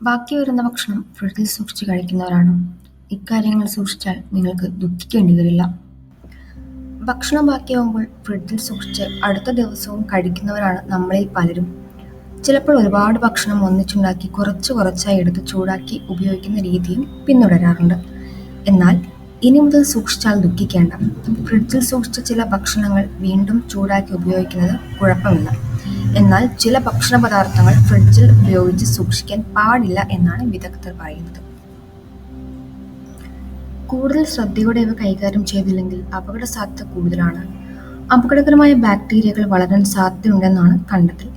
ബാക്കി വരുന്ന ഭക്ഷണം ഫ്രിഡ്ജിൽ സൂക്ഷിച്ച് കഴിക്കുന്നവരാണോ? ഇക്കാര്യങ്ങൾ സൂക്ഷിച്ചാൽ നിങ്ങൾക്ക് ദുഃഖിക്കേണ്ടി വരില്ല. ഭക്ഷണം ബാക്കിയാവുമ്പോൾ ഫ്രിഡ്ജിൽ സൂക്ഷിച്ച് അടുത്ത ദിവസവും കഴിക്കുന്നവരാണ് നമ്മളിൽ പലരും. ചിലപ്പോൾ ഒരുപാട് ഭക്ഷണം ഒന്നിച്ചുണ്ടാക്കി കുറച്ച് കുറച്ചായി എടുത്ത് ചൂടാക്കി ഉപയോഗിക്കുന്ന രീതിയും പിന്തുടരാറുണ്ട്. എന്നാൽ ഇനി മുതൽ സൂക്ഷിച്ചാൽ ദുഃഖിക്കേണ്ട. ഫ്രിഡ്ജിൽ സൂക്ഷിച്ച ചില ഭക്ഷണങ്ങൾ വീണ്ടും ചൂടാക്കി ഉപയോഗിക്കുന്നത് കുഴപ്പമില്ല. എന്നാൽ ചില ഭക്ഷണ പദാർത്ഥങ്ങൾ ഫ്രിഡ്ജിൽ ഉപയോഗിച്ച് സൂക്ഷിക്കാൻ പാടില്ല എന്നാണ് വിദഗ്ധർ പറയുന്നത്. കൂടുതൽ ശ്രദ്ധയോടെ ഇവ കൈകാര്യം ചെയ്തില്ലെങ്കിൽ അപകട സാധ്യത കൂടുതലാണ്. അപകടകരമായ ബാക്ടീരിയകൾ വളരാൻ സാധ്യതയുണ്ടെന്നാണ് കണ്ടെത്തൽ.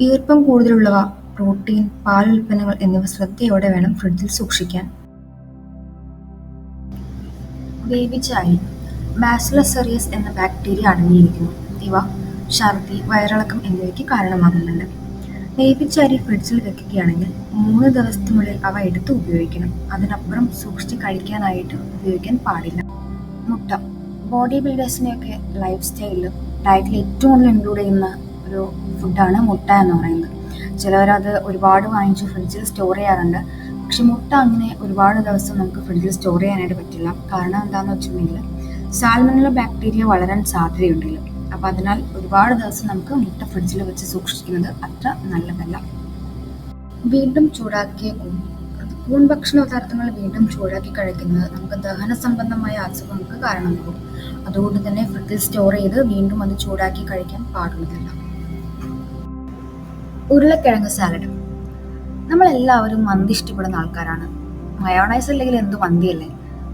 ഈർപ്പം കൂടുതലുള്ളവ, പ്രോട്ടീൻ, പാലുൽപ്പന്നങ്ങൾ എന്നിവ ശ്രദ്ധയോടെ വേണം ഫ്രിഡ്ജിൽ സൂക്ഷിക്കാൻ. വേവിച്ച അരി ബാസിലസ് സെറിയസ് എന്ന ബാക്ടീരിയ അടങ്ങിയിരിക്കുന്നു. ഇവ ഛർദി, വയറിളക്കം എന്നിവയ്ക്ക് കാരണമാകുന്നുണ്ട്. വേവിച്ച അരി ഫ്രിഡ്ജിൽ വെക്കുകയാണെങ്കിൽ 3 ദിവസത്തിനുള്ളിൽ അവ എടുത്ത് ഉപയോഗിക്കണം. അതിനപ്പുറം സൂക്ഷിച്ച് കഴിക്കാനായിട്ട് ഉപയോഗിക്കാൻ പാടില്ല. മുട്ട ബോഡി ബിൽഡേഴ്സിനെയൊക്കെ ലൈഫ് സ്റ്റൈലിൽ ഡയറ്റിൽ ഏറ്റവും കൂടുതൽ ഇൻക്ലൂഡ് ചെയ്യുന്ന ഒരു ഫുഡാണ് മുട്ട എന്ന് പറയുന്നത്. ചിലവരത് ഒരുപാട് വാങ്ങിച്ച് ഫ്രിഡ്ജിൽ സ്റ്റോർ ചെയ്യാറുണ്ട്. പക്ഷെ മുട്ട അങ്ങനെ ഒരുപാട് ദിവസം നമുക്ക് ഫ്രിഡ്ജിൽ സ്റ്റോർ ചെയ്യാനായിട്ട് പറ്റില്ല. കാരണം എന്താണെന്ന് വെച്ചിട്ടുണ്ടെങ്കിൽ സാൽമണല്ല ബാക്ടീരിയ വളരാൻ സാധ്യതയുണ്ടല്ലോ. അപ്പം അതിനാൽ ഒരുപാട് ദിവസം നമുക്ക് മുട്ട ഫ്രിഡ്ജിൽ വെച്ച് സൂക്ഷിക്കുന്നത് അത്ര നല്ലതല്ല. വീണ്ടും ചൂടാക്കിയ കൂൺ ഭക്ഷണ പദാർത്ഥങ്ങൾ വീണ്ടും ചൂടാക്കി കഴിക്കുന്നത് നമുക്ക് ദഹന സംബന്ധമായ അസുഖങ്ങൾക്ക് കാരണമാകും. അതുകൊണ്ട് തന്നെ ഫ്രിഡ്ജിൽ സ്റ്റോർ ചെയ്ത് വീണ്ടും അത് ചൂടാക്കി കഴിക്കാൻ പാടുള്ളതല്ല. ഉരുളക്കിഴങ്ങ് സാലഡ് നമ്മളെല്ലാവരും മന്തി ഇഷ്ടപ്പെടുന്ന ആൾക്കാരാണ്. മയോണൈസ് അല്ലെങ്കിൽ എന്ത് മന്തിയല്ലേ.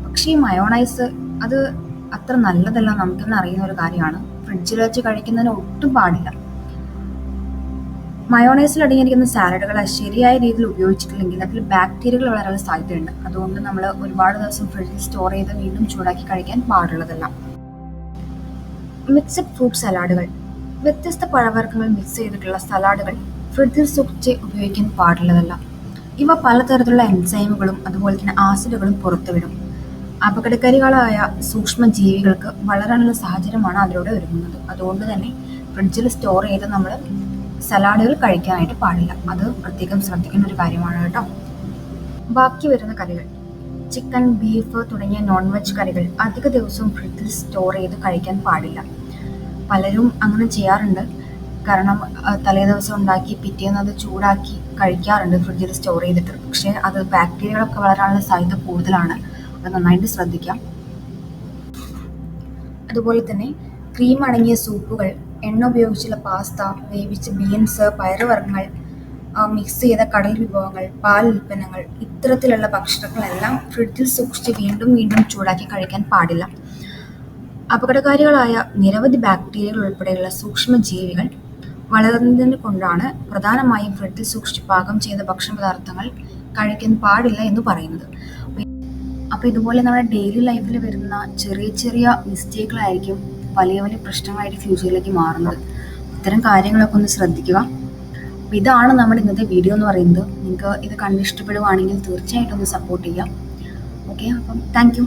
പക്ഷേ ഈ മയോണൈസ് അത് അത്ര നല്ലതല്ല നമുക്ക് തന്നെ അറിയുന്ന ഒരു കാര്യമാണ്. ഫ്രിഡ്ജിൽ വെച്ച് കഴിക്കുന്നതിന് ഒട്ടും പാടില്ല. മയോണൈസിൽ അടങ്ങിയിരിക്കുന്ന സാലഡുകൾ ശരിയായ രീതിയിൽ ഉപയോഗിച്ചിട്ടില്ലെങ്കിൽ അതിൽ ബാക്ടീരിയകൾ വളരാൻ സാധ്യതയുണ്ട്. അതുകൊണ്ട് നമ്മൾ ഒരുപാട് ദിവസം ഫ്രിഡ്ജിൽ സ്റ്റോർ ചെയ്ത് വീണ്ടും ചൂടാക്കി കഴിക്കാൻ പാടുള്ളതല്ല. മിക്സഡ് ഫ്രൂട്ട് സലാഡുകൾ വ്യത്യസ്ത പഴവർഗ്ഗങ്ങൾ മിക്സ് ചെയ്തിട്ടുള്ള സലാഡുകൾ ഫ്രിഡ്ജിൽ സൂക്ഷിച്ച് ഉപയോഗിക്കാൻ പാടുള്ളതല്ല. ഇവ പലതരത്തിലുള്ള എൻസൈമുകളും അതുപോലെ തന്നെ ആസിഡുകളും പുറത്തുവിടും. അപകടകാരികളായ സൂക്ഷ്മജീവികൾക്ക് വളരാനുള്ള സാഹചര്യമാണ് അതിലൂടെ ഒരുങ്ങുന്നത്. അതുകൊണ്ട് തന്നെ ഫ്രിഡ്ജിൽ സ്റ്റോർ ചെയ്ത് നമ്മൾ സലാഡുകൾ കഴിക്കാനായിട്ട് പാടില്ല. അത് പ്രത്യേകം ശ്രദ്ധിക്കേണ്ട ഒരു കാര്യമാണ് കേട്ടോ. ബാക്കി വരുന്ന കറികൾ ചിക്കൻ, ബീഫ് തുടങ്ങിയ നോൺ വെജ് കറികൾ അധിക ദിവസവും ഫ്രിഡ്ജിൽ സ്റ്റോർ ചെയ്ത് കഴിക്കാൻ പാടില്ല. പലരും അങ്ങനെ ചെയ്യാറുണ്ട്. കാരണം തലേ ദിവസം ഉണ്ടാക്കി പിറ്റേന്ന് അത് ചൂടാക്കി കഴിക്കാറുണ്ട് ഫ്രിഡ്ജിൽ സ്റ്റോർ ചെയ്തിട്ട്. പക്ഷേ അത് ബാക്ടീരിയകളൊക്കെ വളരാനുള്ള സാധ്യത കൂടുതലാണ്. അത് നന്നായിട്ട് ശ്രദ്ധിക്കാം. അതുപോലെ തന്നെ ക്രീം അടങ്ങിയ സൂപ്പുകൾ, എണ്ണ ഉപയോഗിച്ചുള്ള പാസ്ത, വേവിച്ച ബീൻസ്, പയറുവർഗ്ഗങ്ങൾ, മിക്സ് ചെയ്ത കടൽ വിഭവങ്ങൾ, പാൽ ഉൽപ്പന്നങ്ങൾ, ഇത്തരത്തിലുള്ള ഭക്ഷണങ്ങളെല്ലാം ഫ്രിഡ്ജിൽ സൂക്ഷിച്ച് വീണ്ടും വീണ്ടും ചൂടാക്കി കഴിക്കാൻ പാടില്ല. അപകടകാരികളായ നിരവധി ബാക്ടീരിയകൾ ഉൾപ്പെടെയുള്ള സൂക്ഷ്മജീവികൾ വളരുന്നതിനെ കൊണ്ടാണ് പ്രധാനമായും ഫ്രിഡ്ജിൽ സൂക്ഷിച്ച് പാകം ചെയ്ത ഭക്ഷണ പദാർത്ഥങ്ങൾ കഴിക്കാൻ പാടില്ല എന്ന് പറയുന്നത്. അപ്പോൾ ഇതുപോലെ നമ്മുടെ ഡെയിലി ലൈഫിൽ വരുന്ന ചെറിയ ചെറിയ മിസ്റ്റേക്കുകളായിരിക്കും വലിയ വലിയ പ്രശ്നങ്ങളായിട്ട് ഫ്യൂച്ചറിലേക്ക് മാറുന്നത്. ഇത്തരം കാര്യങ്ങളൊക്കെ ഒന്ന് ശ്രദ്ധിക്കുക. അപ്പോൾ ഇതാണ് നമ്മുടെ ഇന്നത്തെ വീഡിയോ എന്ന് പറയുന്നത്. നിങ്ങൾക്ക് ഇത് കണ്ട് ഇഷ്ടപ്പെടുവാണെങ്കിൽ തീർച്ചയായിട്ടും ഒന്ന് സപ്പോർട്ട് ചെയ്യാം. ഓക്കെ, അപ്പം താങ്ക് യു.